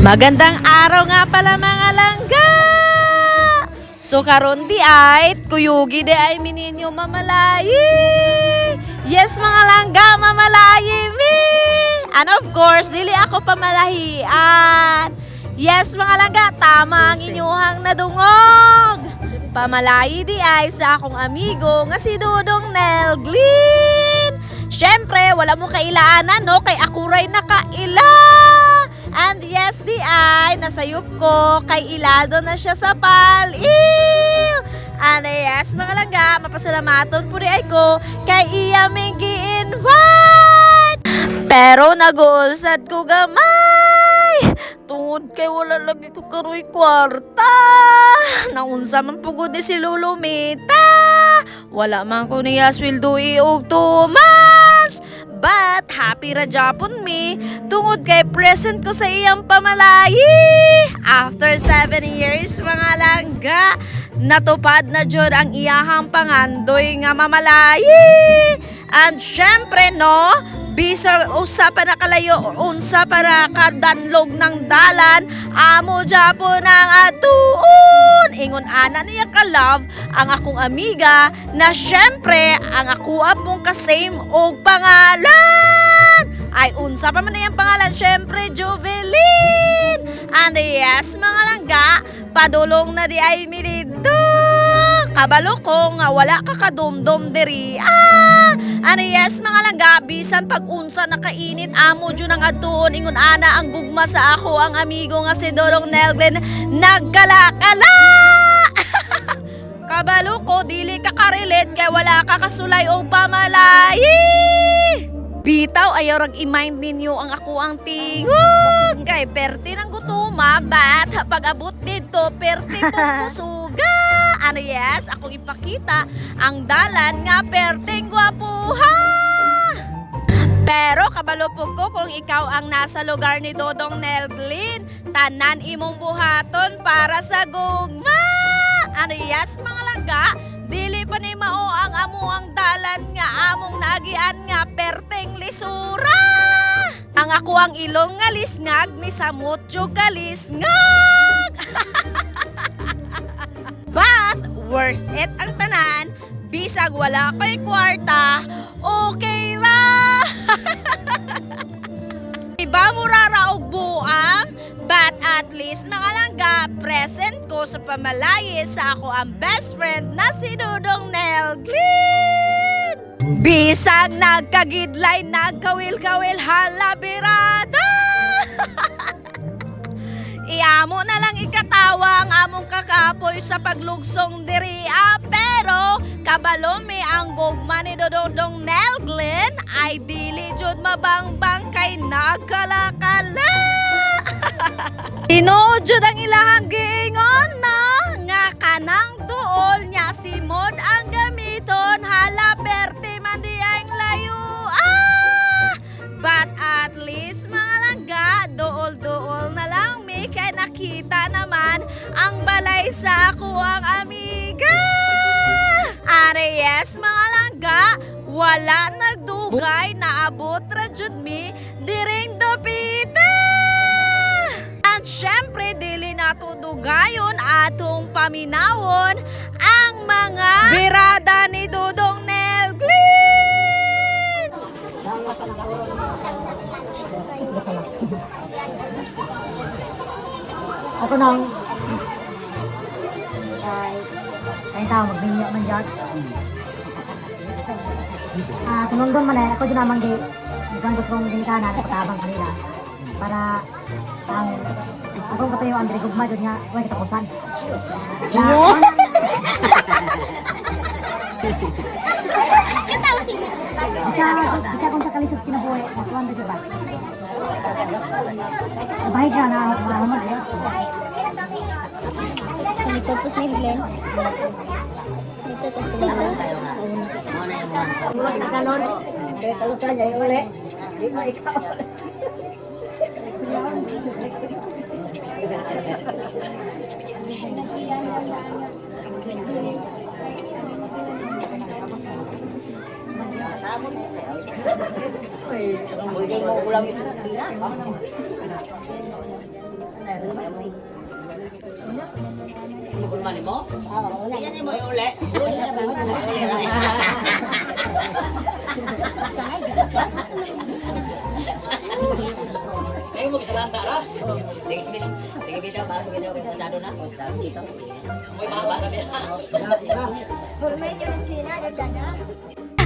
Magandang araw nga pala mga langga! So karon di ay, kuyugi di ay mininyo mamalayi! Yes mga langga, mamalayi mi! And of course, dili ako pamalahian! Yes mga langga, tama ang inyuhang nadungog! Pamalayi di ay sa akong amigo nga si Dudong Nelglin! Syempre, wala mo kailaanan no, kay akuray nakaila! And yes, di ay, nasayop ko, kay ilado na siya sa paliw. And yes, mga langga, mapasalamaton po di ay ko, kay iya ming gi-invite. Pero nag-uulsad ko gamay, tungod kay wala lagi ko karoy kwarta. Naunsa man pugod di si Lulumita, wala man ko niya sweldo iog 2 months. But happy ra Japon mi tungod kay present ko sa iyang pamalayi. After 7 years mga langga, natupad na jud ang iyahang pangandoy nga mamalayi. And syempre no, bisag usa pa na kalayo unsa para kadanlog ng dalan, amo Japon ang atuon. Ingon ana niya ka love ang akong amiga na syempre ang ako mong ka-same og pangalan. Ay unsa pa man iyang pangalan, syempre Jovelyn. And yes mga langga, padulong na di ay milito. Kabalo ko nga wala ka kadumdum diri. Ano yes mga langga, bisan pag unsa nakainit amo jud ang atuon, ingon ana ang gugma sa ako ang amigo nga si Dudong Nelglin nagkalakala. Kabalo ko dili ka karelate kay wala ka kasulay o pamalayi. Bitaw ayaw rag i-mind ninyo ang ako ang tingog kay perti ng gutuma, but pag abot dito perti pong kusuga. Ano yes, akong ipakita ang dalan nga perting gwapuha. Pero kabalupog ko kung ikaw ang nasa lugar ni Dudong Nelglin, tanan imong buhaton para sa gugma. Ano yes mga langga, dili pa ni mao ang amuang dalan nga among nagian nga perteng lisura. Ang ako ang ilong nga lisngag ni samutyo kalisngag. But worth it ang tanan, bisag wala ko'y kwarta, okay ra. Iba mo raraog buang, but at least mga langga, present ko sa pamalayi sa ako ang best friend na si Dudong Nelglin. Bisag nagkagidlay, nagkawil-kawil, halabirada. Iamo na lang ikatawa ang among kakapoy sa paglugsong diri, pero kabalo mi ang gugma ni Dudong Nelglin ay dili jud mabangbang kay nagkalakala. Tinuod jud ang ilahang giingon na nga kanang duol niya si Mod ang gamiton, hala perti man di ang layo. But at least mga langga, duol-duol na lang mi kay nakita naman ang balay sa ako ang amiga. Are yes mga langga, wala nagdugay na abot ra jud mi diring dapita. At syempre dili nato dugayon atong paminawon ang mga birada ni Dudong Nelglin. Ako nang ay tao magbinyo man dyan. Sinundon man ako dyan namang di kung gusto kong ginikana at patabang kanila para ang akong katayo Andre Gugma dyan nga huwag kitapusan. Isa kung sa kalisod kinabuhi natuan dyan ba? Bahay ka na mahamad yun. Dito po sa Glenn. Dito po sa Glenn. Buat kalon. Kaya kalon ka niya uli. Di mo ikaw. Pwede mo ulam ito sa pila. Mali mo? Yan mo uli. Ay mo kisalanta ra. Tingin bitaw ba bitaw kay pasado na. Moy mahaba na niya.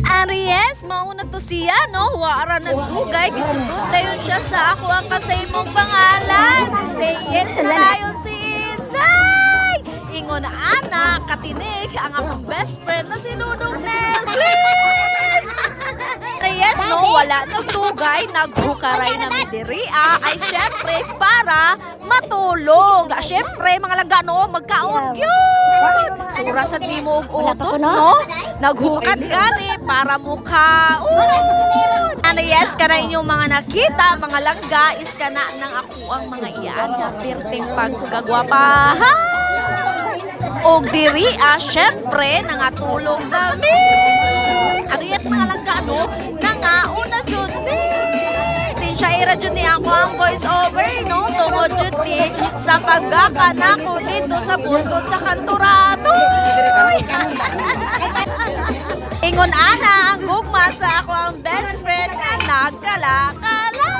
Aries, mauna to siya, no? Wara ng dugay, gisugod dayon siya sa ako ang kasaymong pangalan. Say yes na dayon si Inday. Ingon ana, katinig, ang akong best friend na si Dudong Nelvin. Aries, no? Wala ng dugay, naghukaray na midiri, ay syempre para matulog. Syempre, mga langga, no? Magkaon yun. Sura sa di mo og utot, no? Naghukad gani para mukhaon. Ano yes, ka na inyong mga nakita, mga langga, is ka na ng ako ang mga iyan nga perting pagkagwapahan. Og diri, syempre, nangatulog nami. Ano yes, mga langga, no? Nangaon na jud mi. Sinsya ira jud ni ako ang voice over, no? Tungod jud ni sa pagkakanak ko dito sa bundod sa kanturado. Ingon ana ang gugma sa ako ang best friend nga nagkalakala.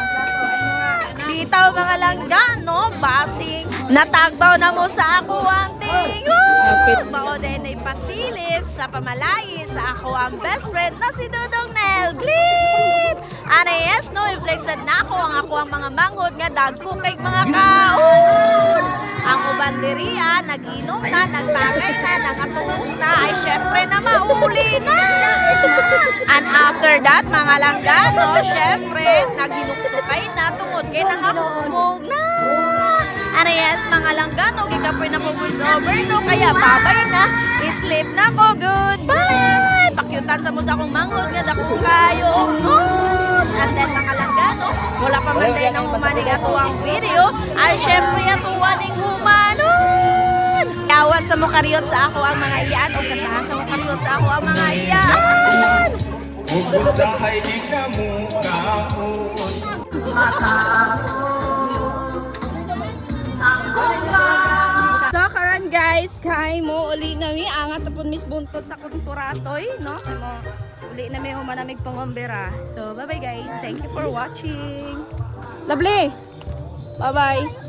Bitaw mga langga, no? Basing natagbaw na mo sa ako ang tingon. Bao din ay pasilip sa pamalayi sa ako ang best friend na si Dudong Nelglip. Ana yes, no? I-flexed na ako ang mga manghod nga dagko kay mga kaon. Ang uban diriya, nag-inom na, nagtangay na, nangatulog na, ay syempre na mauli na. And after that, mga langga, no? Syempre, naghinuktukay na, tungod kay nangahumog na. Ano yes, mga langga, no? Gikapoy na ko voice over, no? Kaya babay na, sleep na ko, goodbye. Pakyutan sa musa kong manghod nga dako kayo, ngos. And then, mga langga, no? Wala pa man tayo ng humaning ato ang video, ay syempre atuwaning humanon. Yawan sa mukaryot sa ako ang mga iyan, o kantahan sa mukaryot sa ako ang mga iyan. Usahay di ka mo kaon. So karon guys, kay mo uli nami angat tapon mis buntot sa konturatoy, no? Kay mo uli nami humanamig pangombera. So bye bye guys. Thank you for watching. Lovely. Bye bye.